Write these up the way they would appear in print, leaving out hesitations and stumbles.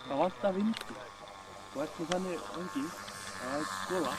Það vantar vindu. Og eftir þannig öngi að skoða.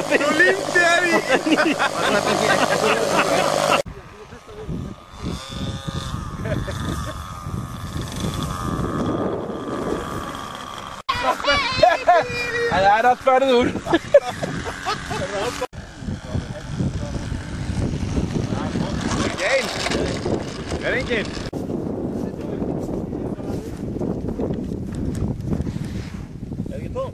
Svo límdi er í! Það er allt farið úr. Ekki einn. Er enginn. Er ekki tóm?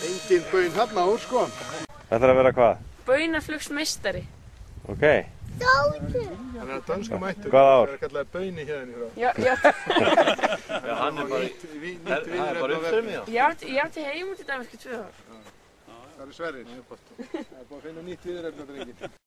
Engin baun þarna úr sko. Það þarf að vera hvað? Baunaflugsmeistari. Ok. Hann er dansku mættur. Hvað ár? Það er kallað bauni hérna frá. Já. Já, hann er bara uppströmmið. Ég átti heim út í Danmörku 2 ár. Það eru Sverrir. Það er búið að finna nýtt viðurefni á drenginn.